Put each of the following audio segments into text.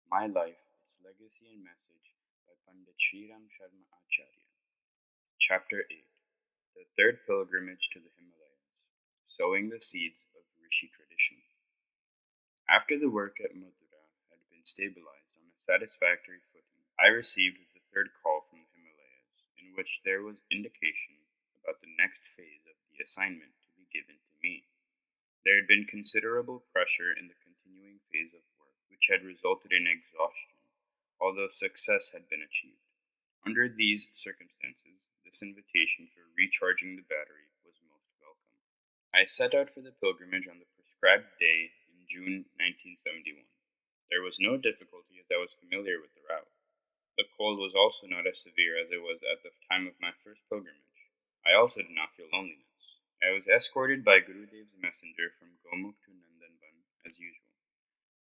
My Life, Its Legacy and Message by Pandit Sriram Sharma Acharya. Chapter 8 The Third Pilgrimage to the Himalayas, Sowing the Seeds of Rishi Tradition. After the work at Mathura had been stabilized on a satisfactory footing, I received the third call from the Himalayas, in which there was indication about the next phase of the assignment to be given to me. There had been considerable pressure in the continuing phase of work, which had resulted in exhaustion, although success had been achieved. Under these circumstances, this invitation for recharging the battery was most welcome. I set out for the pilgrimage on the prescribed day in June 1971. There was no difficulty as I was familiar with the route. The cold was also not as severe as it was at the time of my first pilgrimage. I also did not feel loneliness. I was escorted by Gurudev's messenger from Gomukh to Nandanban as usual.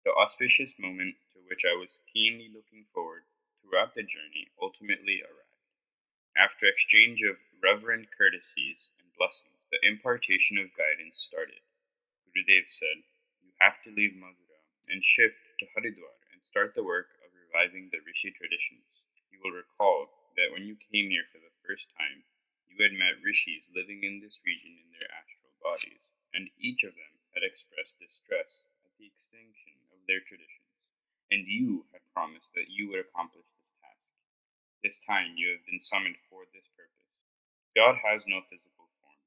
The auspicious moment to which I was keenly looking forward throughout the journey ultimately arrived. After exchange of reverent courtesies and blessings, the impartation of guidance started. Gurudev said, "You have to leave Mathura and shift to Haridwar and start the work of reviving the Rishi traditions. You will recall that when you came here for the first time, you had met rishis living in this region in their astral bodies, and each of them had expressed distress at the extinction of their traditions, and you had promised that you would accomplish this task. This time you have been summoned for this purpose. God has no physical form.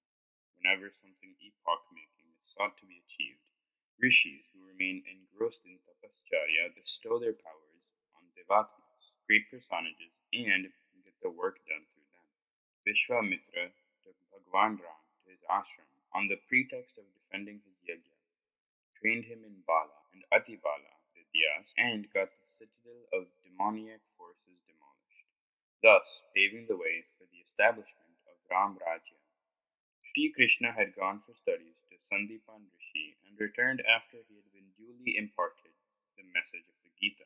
Whenever something epoch-making is sought to be achieved, rishis who remain engrossed in tapascharya bestow their powers on devatmas, great personages, and get the work done through them. Vishwamitra took Bhagwan Ram to his ashram on the pretext of defending his yajna, trained him in Bala and Atibala vidyas, and got the citadel of demoniac forces demolished, thus paving the way for the establishment of Ram Rajya. Sri Krishna had gone for studies to Sandipan Rishi and returned after he had been duly imparted the message of the Gita.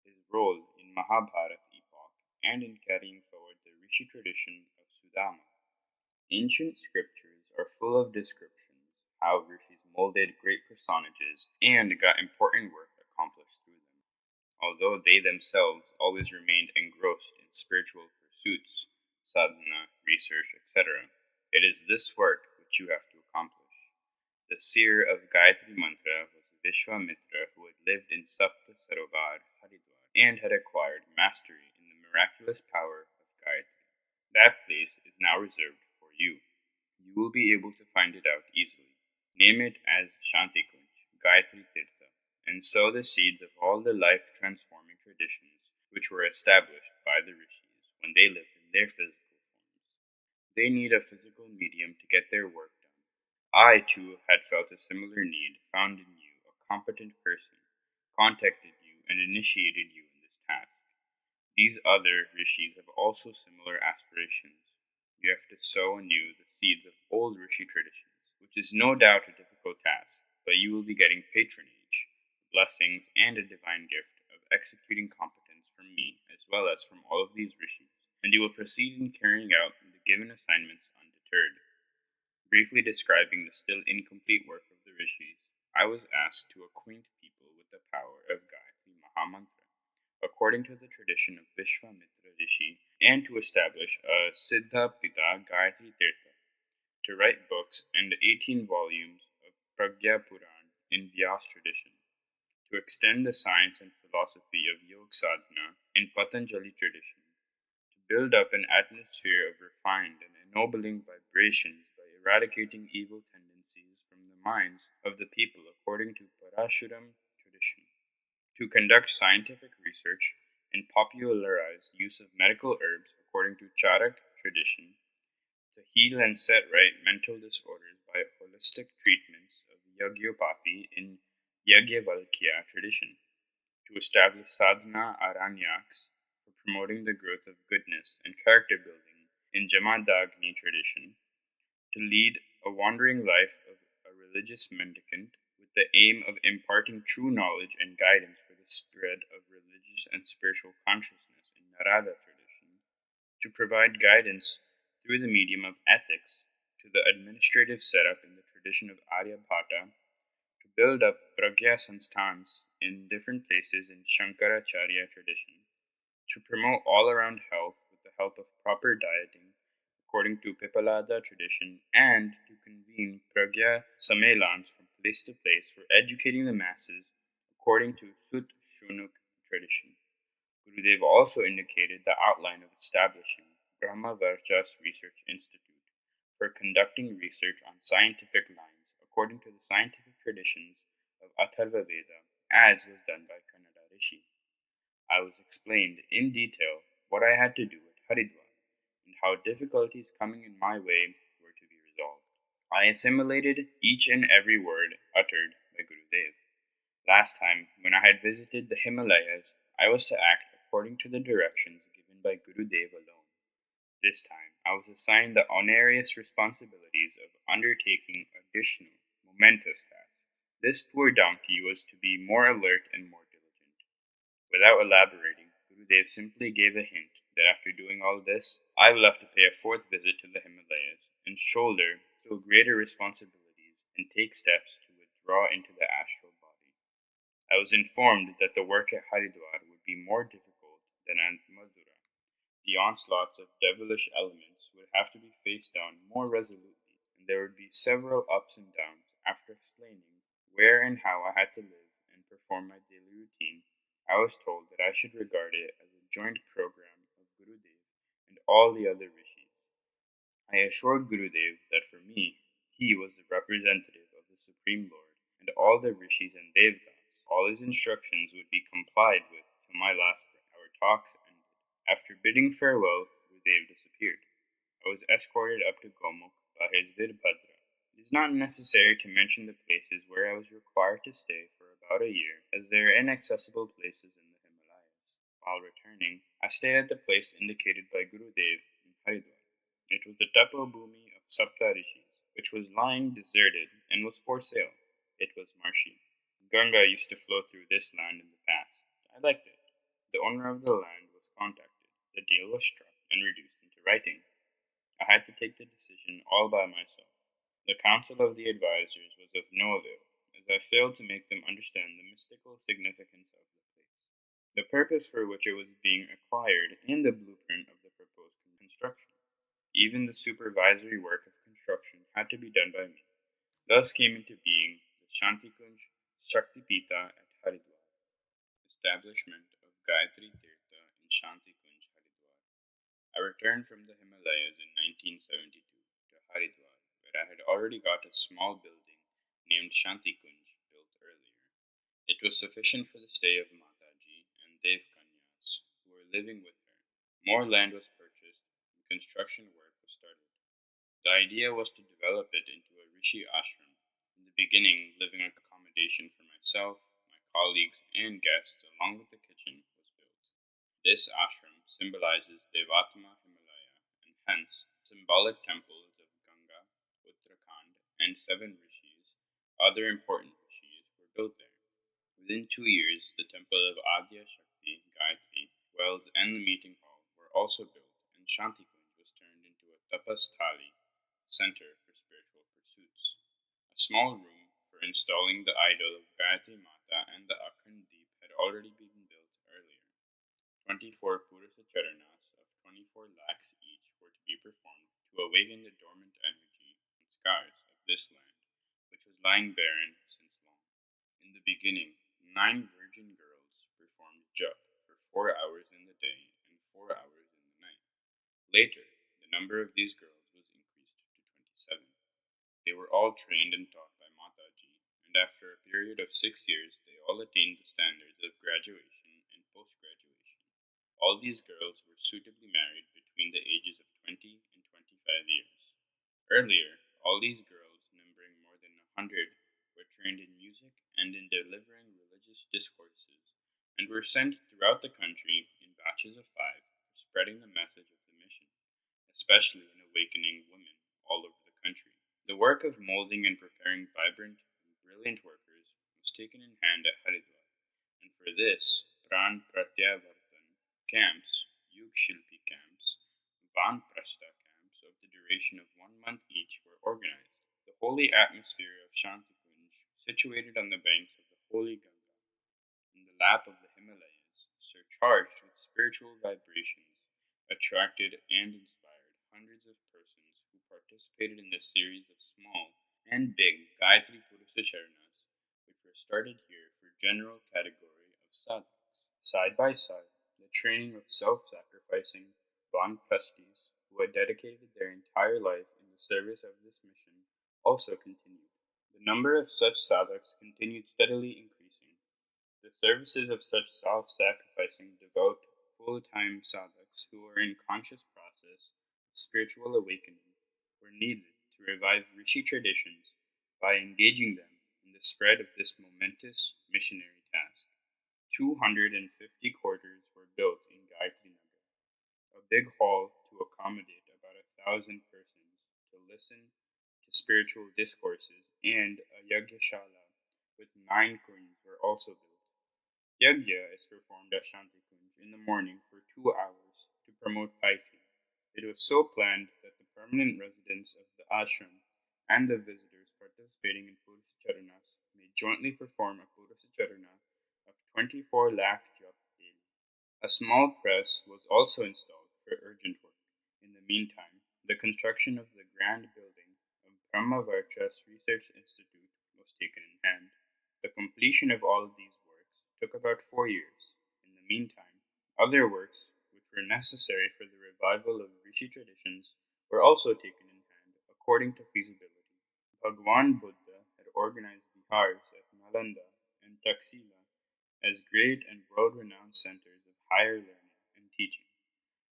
His role in Mahabharata epoch and in carrying forward the Rishi tradition of Sudama. Ancient scriptures are full of descriptions how rishis molded great personages and got important work accomplished through them. Although they themselves always remained engrossed in spiritual pursuits, sadhana, research, etc., it is this work which you have to accomplish. The seer of Gayatri Mantra was Vishwamitra, who had lived in Sapta Sarovar, Haridwar, and had acquired mastery in the miraculous power of Gayatri. That place is now reserved for you. You will be able to find it out easily. Name it as Shantikunj, Gayatri Tirtha, and sow the seeds of all the life-transforming traditions which were established by the rishis when they lived in their physical forms. They need a physical medium to get their work done. I, too, had felt a similar need, found in you a competent person, contacted you, and initiated you in this task. These other rishis have also similar aspirations. You have to sow anew the seeds of old rishi traditions, which is no doubt a difficult task, but you will be getting patronage, blessings, and a divine gift of executing competence from me as well as from all of these rishis, and you will proceed in carrying out the given assignments undeterred. Briefly describing the still incomplete work of the rishis, I was asked to acquaint people with the power of Gayatri Mahamantra, according to the tradition of Vishwamitra Rishi, and to establish a Siddha Pita Gayatri Tirtha, to write books and 18 volumes of Pragya Puran in Vyas tradition, to extend the science and philosophy of Yog Sadhana in Patanjali tradition, to build up an atmosphere of refined and ennobling vibrations by eradicating evil tendencies from the minds of the people according to Parashuram tradition, to conduct scientific research and popularize use of medical herbs according to Charak tradition, to heal and set right mental disorders by holistic treatments of Yagyopathy in Yagyavalkya tradition, to establish sadhana aranyaks for promoting the growth of goodness and character building in Jamadagni tradition, to lead a wandering life of a religious mendicant with the aim of imparting true knowledge and guidance for the spread of religious and spiritual consciousness in Narada tradition, to provide guidance through the medium of ethics to the administrative setup in the tradition of Aryabhata, to build up Pragya Sanstans in different places in Shankaracharya tradition to promote all around health with the help of proper dieting according to Pipalada tradition, and to convene Pragya Sammelans from place to place for educating the masses according to Sut Shunuk tradition. Gurudev also indicated the outline of establishing Brahma Varchas Research Institute for conducting research on scientific lines according to the scientific traditions of Atharva Veda, as was done by Kannada Rishi. I was explained in detail what I had to do at Haridwar and how difficulties coming in my way were to be resolved. I assimilated each and every word uttered by Gurudev. Last time, when I had visited the Himalayas, I was to act according to the directions given by Gurudev alone. This time, I was assigned the onerous responsibilities of undertaking additional, momentous tasks. This poor donkey was to be more alert and more diligent. Without elaborating, Gurudev simply gave a hint that after doing all this, I will have to pay a fourth visit to the Himalayas and shoulder still greater responsibilities and take steps to withdraw into the astral body. I was informed that the work at Haridwar would be more difficult than at Madura. The onslaughts of devilish elements would have to be faced down more resolutely, and there would be several ups and downs. After explaining where and how I had to live and perform my daily routine, I was told that I should regard it as a joint program of Gurudev and all the other rishis. I assured Gurudev that for me, he was the representative of the Supreme Lord, and all the rishis and devtas. All his instructions would be complied with till my last breath. Our talks ended. After bidding farewell, Gurudev disappeared. I was escorted up to Gomukh by his Virbhadra. It is not necessary to mention the places where I was required to stay for about a year, as they are inaccessible places in the Himalayas. While returning, I stayed at the place indicated by Gurudev in Haridwar. It was the Tapobhumi of Sapta Rishis, which was lying deserted and was for sale. It was marshy. Ganga used to flow through this land in the past. I liked it. The owner of the land was contacted. The deal was struck and reduced into writing. I had to take the decision all by myself. The counsel of the advisers was of no avail, as I failed to make them understand the mystical significance of the place, the purpose for which it was being acquired, and the blueprint of the proposed construction. Even the supervisory work of construction had to be done by me. Thus came into being the Shantikunj Shaktipita at Haridwar, establishment of Gayatri Tirtha in Shantikunj, Haridwar. I returned from the Himalayas in 1972 to Haridwar, where I had already got a small building named Shantikunj built earlier. It was sufficient for the stay of Mataji and Devkanyas, who were living with her. More land was purchased, and construction work was started. The idea was to develop it into a rishi ashram. In the beginning, living accommodation for myself, my colleagues, and guests, along with the kitchen, was built. This ashram symbolizes Devatma Himalaya, and hence symbolic temples of Ganga, Uttarakhand, and 7 rishis, other important rishis, were built there. Within 2 years, the temple of Adya Shakti, Gayatri, wells, and the meeting hall were also built, and Shantikunj was turned into a tapasthali, center for spiritual pursuits. A small room for installing the idol of Gayatri Mata and the Akhand Deep had already been built earlier. 24 Purusha Charanas of 24 lakhs each were to be performed to awaken the dormant energy and scars of this land, which was lying barren since long. In the beginning, 9 virgin girls performed jap for 4 hours in the day and 4 hours in the night. Later, the number of these girls was increased to 27. They were all trained and taught by Mataji, and after a period of 6 years, they all attained the standards of graduation and post-graduation. All these girls were suitably married between the ages of 20 and 25 years. Earlier, all these girls, numbering more than 100, were trained in music and in delivering religious discourses, and were sent throughout the country in batches of 5 for spreading the message of the mission, especially in awakening women all over the country. The work of molding and preparing vibrant and brilliant workers was taken in hand at Haridwar, and for this, Pran Pratyavartan camps, Yug Shilpi camps, Vanprastha camps of the duration of 1 month each were organized. The holy atmosphere of Shantikunj situated on the banks of the holy Ganga, in the lap of the Himalayas, surcharged with spiritual vibrations, attracted and inspired hundreds of persons who participated in the series of small and big Gayatri Purusacharnas, which were started here for general category of sadhaks. Side by side, the training of self-sacrificing Vanprasthis who had dedicated their entire life in the service of this mission also continued. The number of such sadhaks continued steadily increasing. The services of such self-sacrificing devout full-time sadhaks who were in conscious process of spiritual awakening were needed to revive Rishi traditions by engaging them in the spread of this momentous missionary task. 250 quarters were built in Gayatri Nagar, a big hall to accommodate about 1,000 persons to listen to spiritual discourses, and a yagyashala with 9 kunds were also built. Yagya is performed at Shantikunj in the morning for 2 hours to promote piety. It was so planned that the permanent residents of the ashram and the visitors participating in Purusacharanas may jointly perform a Purusacharana of 24 lakh jap daily. A small press was also installed for urgent work. In the meantime, the construction of the grand building of Brahmavarchas Research Institute was taken in hand. The completion of all of these works took about 4 years. In the meantime, other works which were necessary for the revival of Rishi traditions were also taken in hand according to feasibility. Bhagwan Buddha had organized Bihars at Nalanda and Taxila as great and world-renowned centers of higher learning and teaching,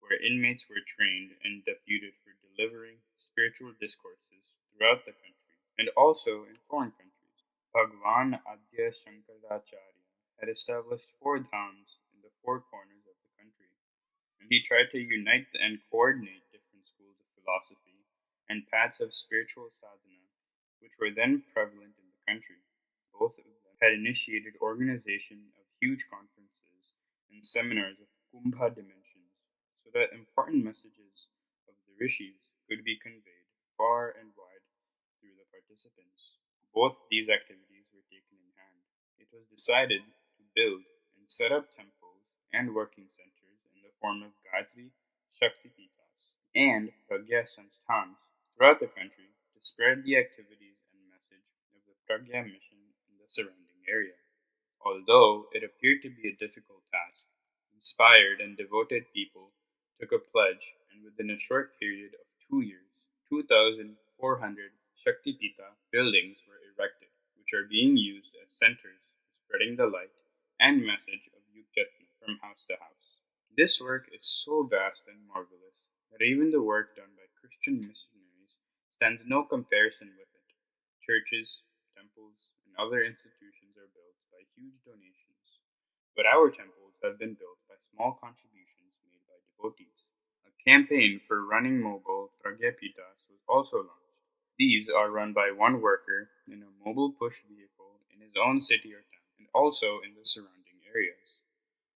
where inmates were trained and deputed for delivering spiritual discourses throughout the country and also in foreign countries. Bhagwan Adya Shankaracharya had established 4 dhams in the 4 corners of the country, and he tried to unite and coordinate different schools of philosophy and paths of spiritual sadhana which were then prevalent in the country. Both of them had initiated organization of huge conferences and seminars of kumbha dimensions so that important messages of the rishis could be conveyed far and wide through the participants. Both these activities were taken in hand. It was decided to build and set up temples and working centers in the form of Gayatri Shaktipitas and Pragya Sanstans throughout the country to spread the activities and message of the Pragya mission in the surrounding area. Although it appeared to be a difficult task, inspired and devoted people took a pledge, and within a short period of 2 years, 2,400 Shaktipita buildings were erected, which are being used as centers for spreading the light and message of Yuktjatna from house to house. This work is so vast and marvelous that even the work done by Christian missionaries stands no comparison with it. Churches, temples, and other institutions are built by huge donations, but our temples have been built by small contributions made by devotees. A campaign for running mobile Pragyapitas was also launched. These are run by one worker in a mobile push vehicle in his own city or town, and also in the surrounding areas.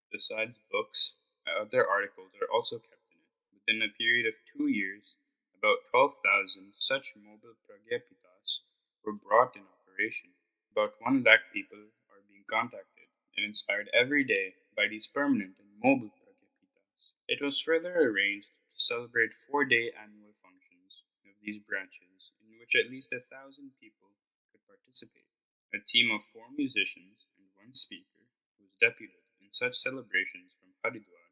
Besides books, other articles are also kept in it. Within a period of 2 years, about 12,000 such mobile Pragyapitas were brought in operation. About 1 lakh people are being contacted and inspired every day by these permanent and mobile Pragyapitas. It was further arranged to celebrate 4-day annual functions of these branches in which at least 1,000 people could participate. A team of 4 musicians and 1 speaker was deputed in such celebrations from Haridwar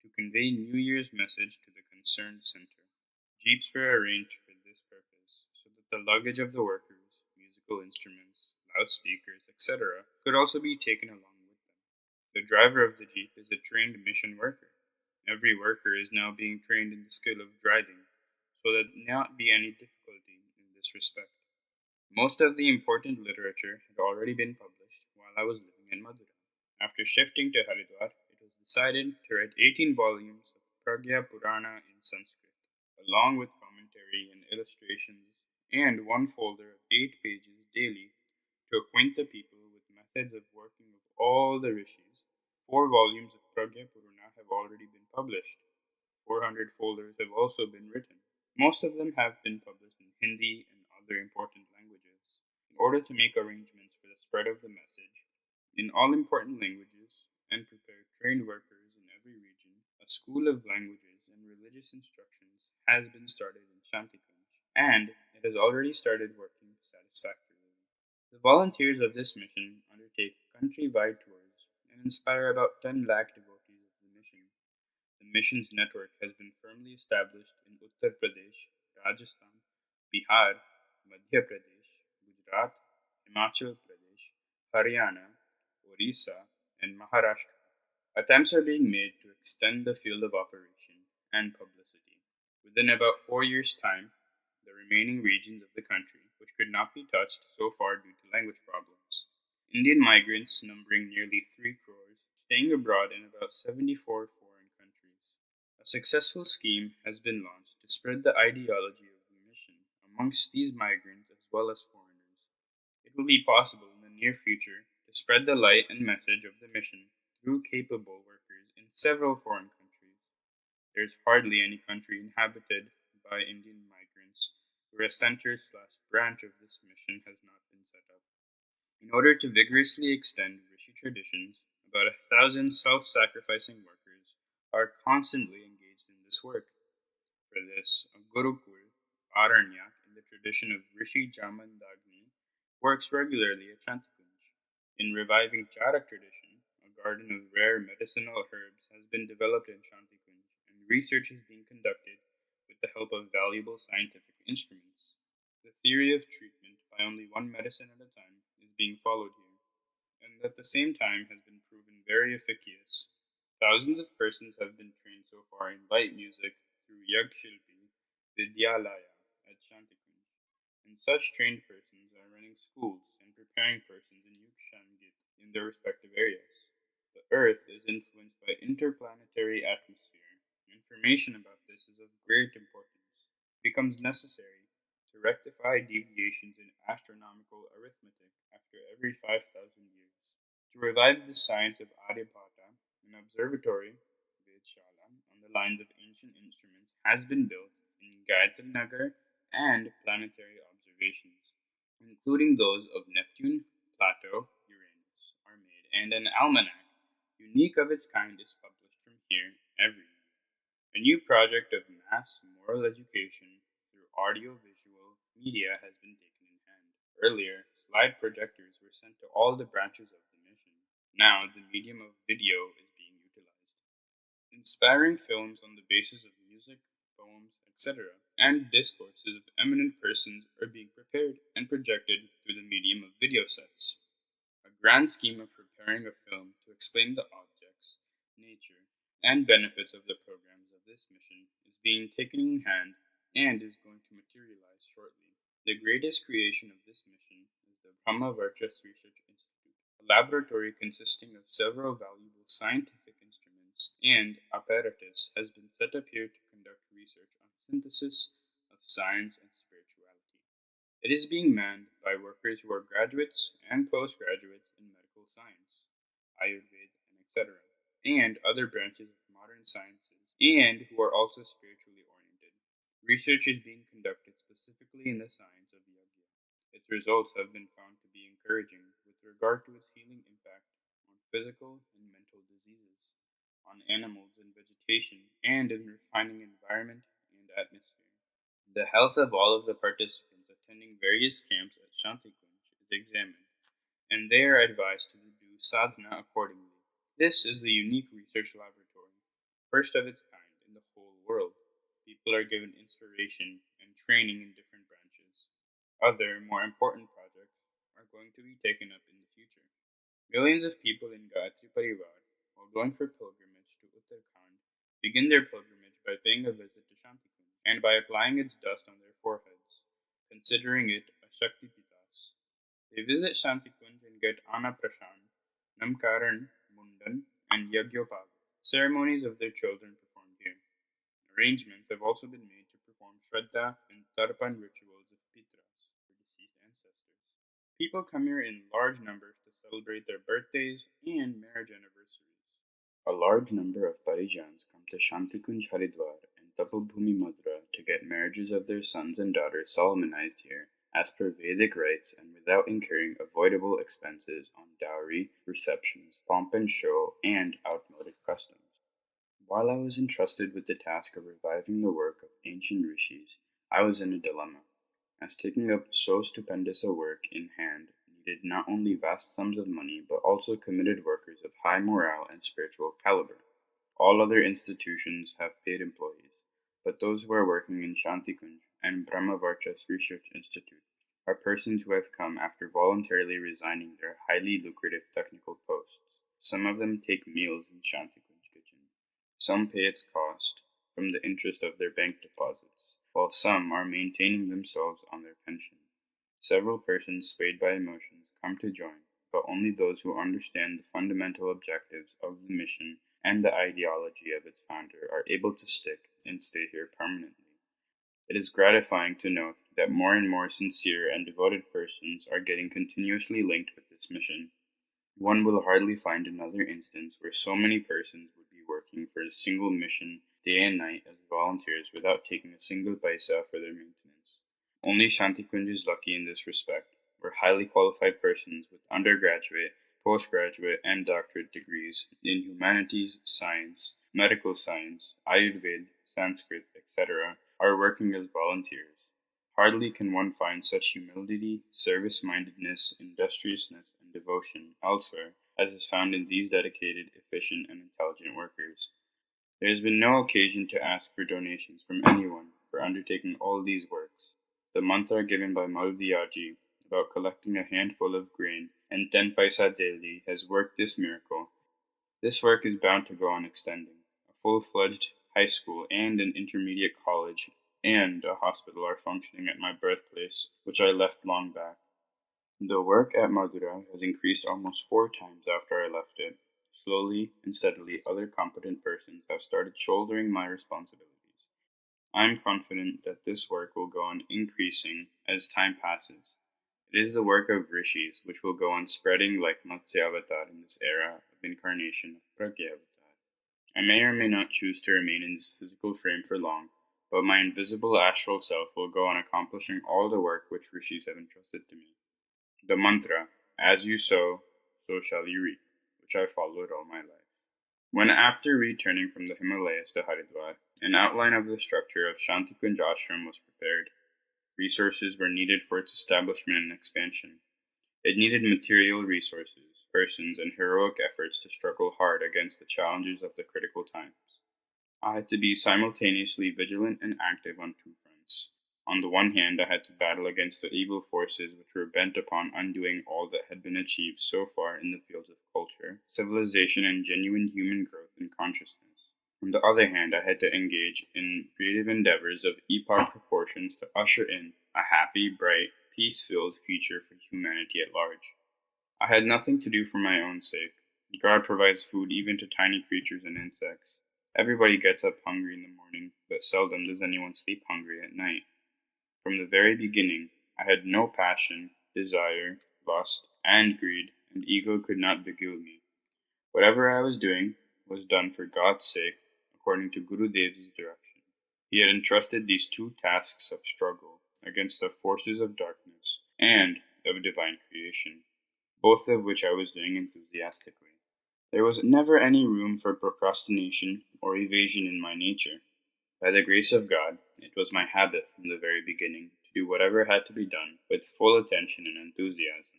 to convey New Year's message to the concerned center. Jeeps were arranged for this purpose so that the luggage of the workers, musical instruments, loudspeakers, etc., could also be taken along with them. The driver of the jeep is a trained mission worker. Every worker is now being trained in the skill of driving, so that there not be any difficulty in this respect. Most of the important literature had already been published while I was living in Madura. After shifting to Haridwar, it was decided to write 18 volumes of Pragya Purana in Sanskrit, along with commentary and illustrations, and 1 folder of 8 pages daily to acquaint the people with methods of working of all the rishis. 4 volumes of Pragya Purana have already been published. 400 folders have also been written. Most of them have been published in Hindi and other important languages. In order to make arrangements for the spread of the message in all important languages and prepare trained workers in every region. A school of languages and religious instructions has been started in Shantikunj, and it has already started working satisfactorily. The volunteers of this mission undertake country-wide tours and inspire about 10 lakh devotees of the mission. The mission's network has been firmly established in Uttar Pradesh, Rajasthan, Bihar, Madhya Pradesh, Gujarat, Himachal Pradesh, Haryana, Orissa, and Maharashtra. Attempts are being made to extend the field of operation and publicity. Within about 4 years' time, the remaining regions of the country, which could not be touched so far due to language problems. Indian migrants numbering nearly 3 crores, staying abroad in about 74 foreign countries. A successful scheme has been launched to spread the ideology of the mission amongst these migrants as well as foreigners. It will be possible in the near future to spread the light and message of the mission through capable workers in several foreign countries. There is hardly any country inhabited by Indian migrants where a center/branch of this mission has not been set up. In order to vigorously extend Rishi traditions, about 1,000 self-sacrificing workers are constantly engaged in this work. For this, a Gurukul, Aranyak, in the tradition of Rishi Jamandagni, works regularly at Chantikunj. In reviving Charak tradition, a garden of rare medicinal herbs has been developed in Chantikunj, and research is being conducted with the help of valuable scientific instruments. The theory of treatment by only one medicine at a time is being followed here, and at the same time has been proven very efficacious. Thousands of persons have been trained so far in light music through Yag Shilpi Vidyalaya at Shantikunj, and such trained persons are running schools and preparing persons in Yuk Shangit in their respective areas. The Earth is influenced by interplanetary atmosphere. Information about this is of great importance. It becomes necessary to rectify deviations in astronomical arithmetic after every 5,000 years. To revive the science of Aryabhata, an observatory, Vedshala, on the lines of ancient instruments, has been built in Gayatri Nagar and planetary observations, including those of Neptune, Plato, Uranus, are made, and an almanac, unique of its kind, is published from here every year. A new project of mass moral education through audio-visual media has been taken in hand. Earlier, slide projectors were sent to all the branches of the mission. Now, the medium of video is being utilized. Inspiring films on the basis of music, poems, etc., and discourses of eminent persons are being prepared and projected through the medium of video sets. A grand scheme of preparing a film to explain the objects, nature, and benefits of the programs of this mission is being taken in hand and is going to materialize shortly. The greatest creation of this mission is the Brahma Varchas Research Institute, a laboratory consisting of several valuable scientific instruments and apparatus has been set up here to conduct research on synthesis of science and spirituality. It is being manned by workers who are graduates and postgraduates in medical science, Ayurveda, and etc., and other branches of modern sciences, and who are also spiritually oriented. Research is being conducted specifically in the science of Yagya. Its results have been found to be encouraging with regard to its healing impact on physical and mental diseases, on animals and vegetation, and in refining environment and atmosphere. The health of all of the participants attending various camps at Shantikunj is examined, and they are advised to do sadhana accordingly. This is a unique research laboratory, first of its kind in the whole world. People are given inspiration and training in different branches. Other, more important projects are going to be taken up in the future. Millions of people in Gayatri Parivar, while going for pilgrimage to Uttarakhand, begin their pilgrimage by paying a visit to Shantikund and by applying its dust on their foreheads, considering it a Shakti Pitas. They visit Shantikund and get Anna Prashan, Namkaran, Mundan, and Yagyopal, ceremonies of their children performed here. Arrangements have also been made to perform Shraddha and Tarpan rituals of Pitras for deceased ancestors. People come here in large numbers to celebrate their birthdays and marriage anniversaries. A large number of Parijans come to Shantikunj Haridwar and Tapobhumi Madra to get marriages of their sons and daughters solemnized here as per Vedic rites and without incurring avoidable expenses on dowry, receptions, pomp and show, and outmoded customs. While I was entrusted with the task of reviving the work of ancient rishis, I was in a dilemma, as taking up so stupendous a work in hand needed not only vast sums of money but also committed workers of high morale and spiritual caliber. All other institutions have paid employees, but those who are working in Shantikunj and Brahmavarchas Research Institute are persons who have come after voluntarily resigning their highly lucrative technical posts. Some of them take meals in Shantikunj kitchen. Some pay its cost from the interest of their bank deposits, while some are maintaining themselves on their pension. Several persons swayed by emotions come to join, but only those who understand the fundamental objectives of the mission and the ideology of its founder are able to stick and stay here permanently. It is gratifying to note that more and more sincere and devoted persons are getting continuously linked with this mission. One will hardly find another instance where so many persons would be working for a single mission day and night as volunteers without taking a single paisa for their maintenance. Only Shantikunj is lucky in this respect, where highly qualified persons with undergraduate, postgraduate, and doctorate degrees in humanities, science, medical science, Ayurveda, Sanskrit, etc., are working as volunteers. Hardly can one find such humility, service-mindedness, industriousness, and devotion elsewhere as is found in these dedicated, efficient, and intelligent workers. There has been no occasion to ask for donations from anyone for undertaking all these works. The mantra given by Malviyaji about collecting a handful of grain and 10 paisa daily has worked this miracle. This work is bound to go on extending. A full-fledged high school and an intermediate college and a hospital are functioning at my birthplace, which I left long back. The work at Madura has increased almost 4 times after I left it. Slowly and steadily, other competent persons have started shouldering my responsibilities. I am confident that this work will go on increasing as time passes. It is the work of rishis which will go on spreading like Matsya Avatar in this era of incarnation of Pragya Avatar. I may or may not choose to remain in this physical frame for long, but my invisible astral self will go on accomplishing all the work which rishis have entrusted to me. The mantra, as you sow, so shall you reap, which I followed all my life. When after returning from the Himalayas to Haridwar, an outline of the structure of Shantikunj Ashram was prepared. Resources were needed for its establishment and expansion. It needed material resources, persons, and heroic efforts to struggle hard against the challenges of the critical times. I had to be simultaneously vigilant and active on 2 fronts. On the one hand, I had to battle against the evil forces which were bent upon undoing all that had been achieved so far in the fields of culture, civilization, and genuine human growth and consciousness. On the other hand, I had to engage in creative endeavors of epoch proportions to usher in a happy, bright, peace-filled future for humanity at large. I had nothing to do for my own sake. God provides food even to tiny creatures and insects. Everybody gets up hungry in the morning, but seldom does anyone sleep hungry at night. From the very beginning, I had no passion, desire, lust, and greed, and ego could not beguile me. Whatever I was doing was done for God's sake, according to Guru Dev's direction. He had entrusted these 2 tasks of struggle against the forces of darkness and of divine creation, both of which I was doing enthusiastically. There was never any room for procrastination or evasion in my nature. By the grace of God, it was my habit from the very beginning to do whatever had to be done with full attention and enthusiasm.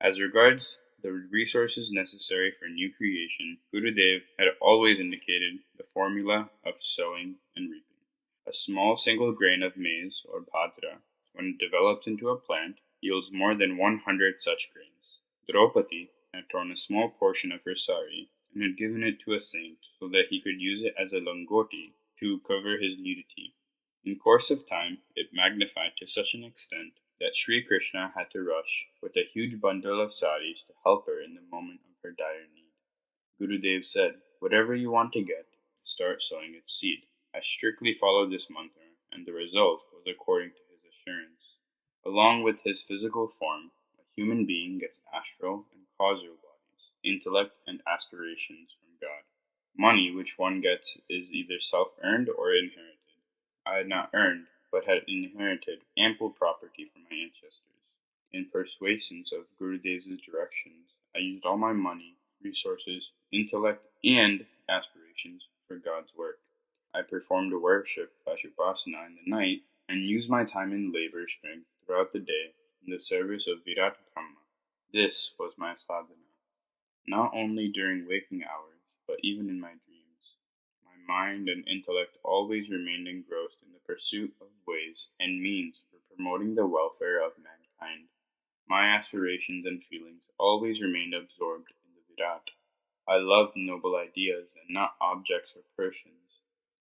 As regards the resources necessary for new creation, Gurudev had always indicated the formula of sowing and reaping. A small single grain of maize or bhadra, when developed into a plant, yields more than 100 such grains. Draupadi had torn a small portion of her sari and had given it to a saint so that he could use it as a langoti to cover his nudity. In course of time, it magnified to such an extent that Sri Krishna had to rush with a huge bundle of saris to help her in the moment of her dire need. Gurudev said, "Whatever you want to get, start sowing its seed." I strictly followed this mantra, and the result was according to his assurance. Along with his physical form, a human being gets astral and causal bodies, intellect, and aspirations from God. Money which one gets is either self-earned or inherited. I had not earned, but had inherited ample property from my ancestors. In persuasions of Gurudev's directions, I used all my money, resources, intellect, and aspirations for God's work. I performed worship Pashupasana in the night and used my time and labor strength throughout the day in the service of Virat Brahma. This was my sadhana, not only during waking hours, but even in my dreams. My mind and intellect always remained engrossed in the pursuit of ways and means for promoting the welfare of mankind. My aspirations and feelings always remained absorbed in the Virat. I loved noble ideas and not objects or persons.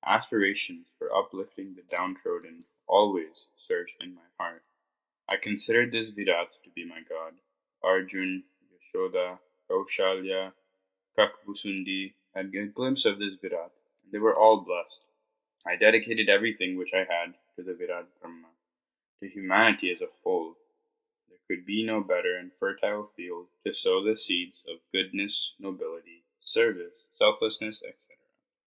Aspirations for uplifting the downtrodden always surged in my heart. I considered this Virat to be my God. Arjun, Yashoda, Kaushalya, Kakbusundi had a glimpse of this Virat, and they were all blessed. I dedicated everything which I had to the Virat Brahma, to humanity as a whole. There could be no better and fertile field to sow the seeds of goodness, nobility, service, selflessness, etc.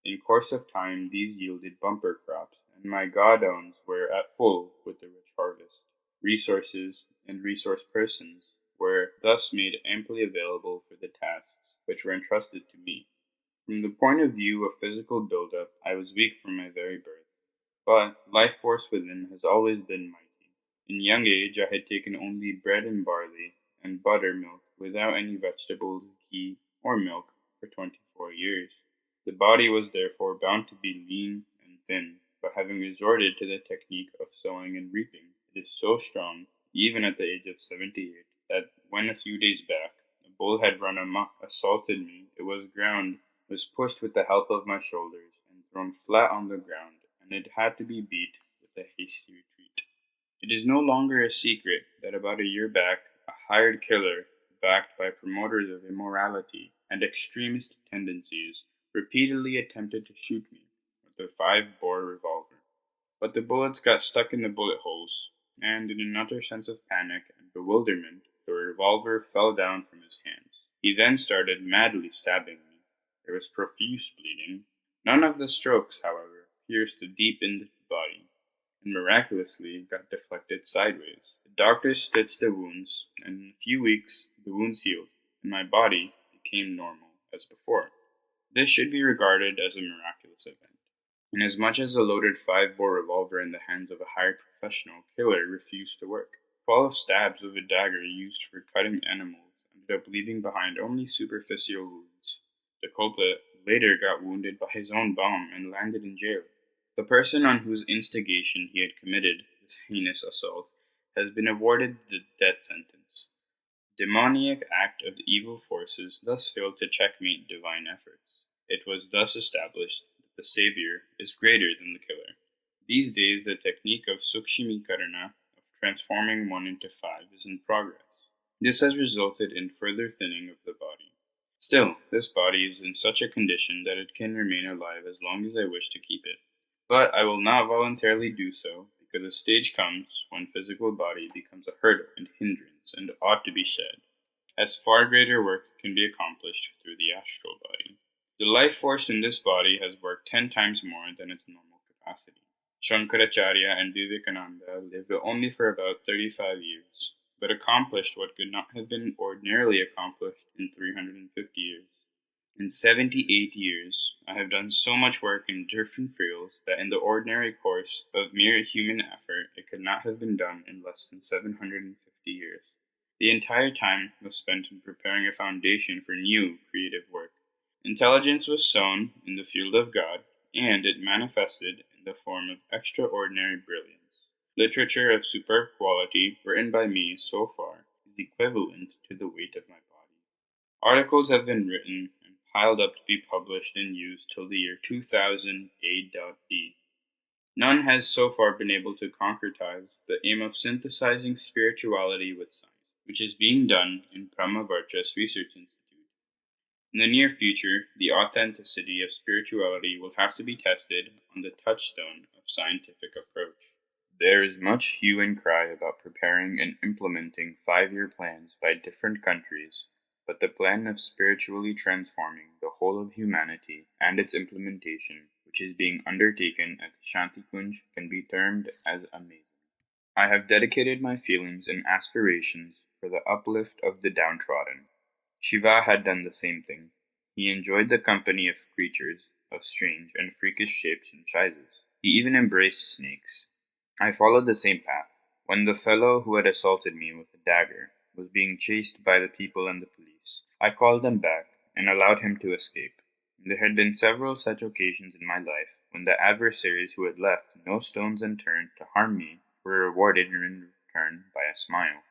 In course of time, these yielded bumper crops, and my godowns were at full with the rich harvest. Resources and resource persons were thus made amply available for the tasks which were entrusted to me. From the point of view of physical build-up, I was weak from my very birth, but life force within has always been mighty. In young age, I had taken only bread and barley and buttermilk without any vegetables, ghee, or milk for 24 years. The body was therefore bound to be lean and thin, but having resorted to the technique of sowing and reaping, it is so strong, even at the age of 78, that when a few days back a bull had run amok, assaulted me, it was pushed with the help of my shoulders and thrown flat on the ground, and it had to be beat with a hasty retreat. It is no longer a secret that about a year back, a hired killer, backed by promoters of immorality and extremist tendencies, repeatedly attempted to shoot me with a 5-bore revolver. But the bullets got stuck in the bullet holes, and in an utter sense of panic and bewilderment, the revolver fell down from his hands. He then started madly stabbing me. There was profuse bleeding. None of the strokes, however, pierced deep into the body, and miraculously got deflected sideways. The doctors stitched the wounds, and in a few weeks the wounds healed, and my body became normal as before. This should be regarded as a miraculous event, inasmuch as a loaded 5-bore revolver in the hands of a hired professional killer refused to work. 12 stabs with a dagger used for cutting animals ended up leaving behind only superficial wounds. The culprit later got wounded by his own bomb and landed in jail. The person on whose instigation he had committed this heinous assault has been awarded the death sentence. The demoniac act of the evil forces thus failed to checkmate divine efforts. It was thus established that the Savior is greater than the killer. These days, the technique of Sukshmikarana, of transforming 1 into 5, is in progress. This has resulted in further thinning of the body. Still, this body is in such a condition that it can remain alive as long as I wish to keep it. But I will not voluntarily do so, because a stage comes when physical body becomes a hurdle and hindrance and ought to be shed, as far greater work can be accomplished through the astral body. The life force in this body has worked 10 times more than its normal capacity. Shankaracharya and Vivekananda lived only for about 35 years, but accomplished what could not have been ordinarily accomplished in 350 years. In 78 years, I have done so much work in different fields that in the ordinary course of mere human effort, it could not have been done in less than 750 years. The entire time was spent in preparing a foundation for new creative work. Intelligence was sown in the field of God, and it manifested in the form of extraordinary brilliance. Literature of superb quality, written by me so far, is equivalent to the weight of my body. Articles have been written and piled up to be published and used till the year 2000 A.D. None has so far been able to concretize the aim of synthesizing spirituality with science, which is being done in Brahmavarchas Research Institute. In the near future, the authenticity of spirituality will have to be tested on the touchstone of scientific approach. There is much hue and cry about preparing and implementing 5-year plans by different countries, but the plan of spiritually transforming the whole of humanity and its implementation, which is being undertaken at Shanti Kunj, can be termed as amazing. I have dedicated my feelings and aspirations for the uplift of the downtrodden. Shiva had done the same thing. He enjoyed the company of creatures of strange and freakish shapes and sizes. He even embraced snakes. I followed the same path. When the fellow who had assaulted me with a dagger was being chased by the people and the police, I called them back and allowed him to escape. There had been several such occasions in my life when the adversaries who had left no stones unturned to harm me were rewarded in return by a smile.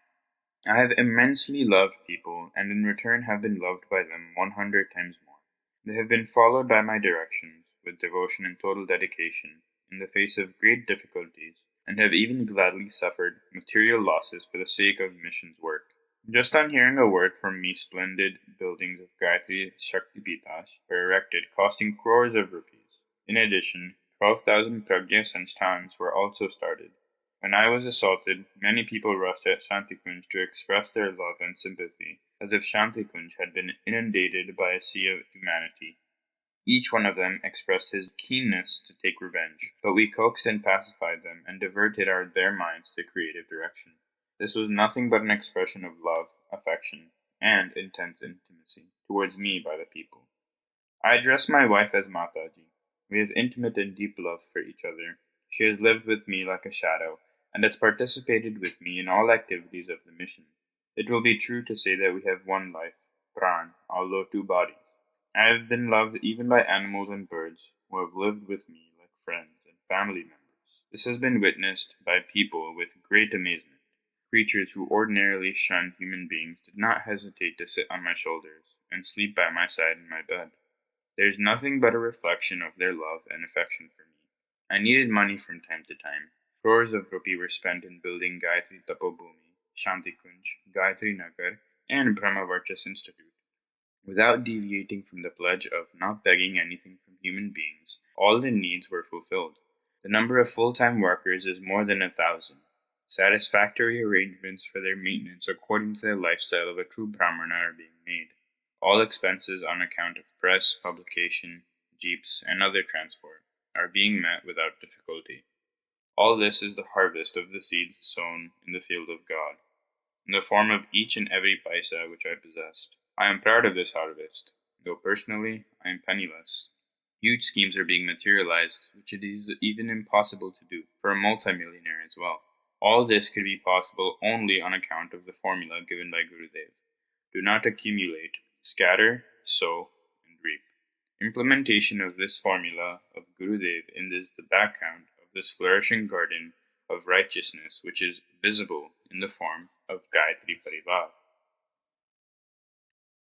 I have immensely loved people, and in return have been loved by them 100 times more. They have been followed by my directions with devotion and total dedication in the face of great difficulties, and have even gladly suffered material losses for the sake of mission's work. Just on hearing a word from me, splendid buildings of Gayatri Shaktipitas were erected, costing crores of rupees. In addition, 12,000 Pragya Sanstans were also started. When I was assaulted, many people rushed at Shantikunj to express their love and sympathy, as if Shantikunj had been inundated by a sea of humanity. Each one of them expressed his keenness to take revenge, but we coaxed and pacified them and diverted their minds to creative direction. This was nothing but an expression of love, affection, and intense intimacy towards me by the people. I address my wife as Mataji. We have intimate and deep love for each other. She has lived with me like a shadow, and has participated with me in all activities of the mission. It will be true to say that we have one life, Pran, although two bodies. I have been loved even by animals and birds, who have lived with me like friends and family members. This has been witnessed by people with great amazement. Creatures who ordinarily shun human beings did not hesitate to sit on my shoulders and sleep by my side in my bed. There is nothing but a reflection of their love and affection for me. I needed money from time to time. Crores of rupee were spent in building Gayatri Tapobhumi, Shanti Kunj, Gayatri Nagar, and Brahmavarchas Institute. Without deviating from the pledge of not begging anything from human beings, all the needs were fulfilled. The number of full-time workers is more than 1,000. Satisfactory arrangements for their maintenance according to the lifestyle of a true Brahmana are being made. All expenses on account of press, publication, jeeps, and other transport are being met without difficulty. All this is the harvest of the seeds sown in the field of God, in the form of each and every paisa which I possessed. I am proud of this harvest, though personally I am penniless. Huge schemes are being materialized, which it is even impossible to do for a multimillionaire as well. All this could be possible only on account of the formula given by Gurudev. Do not accumulate, scatter, sow, and reap. Implementation of this formula of Gurudev is the background of this flourishing garden of righteousness which is visible in the form of Gayatri Parivar.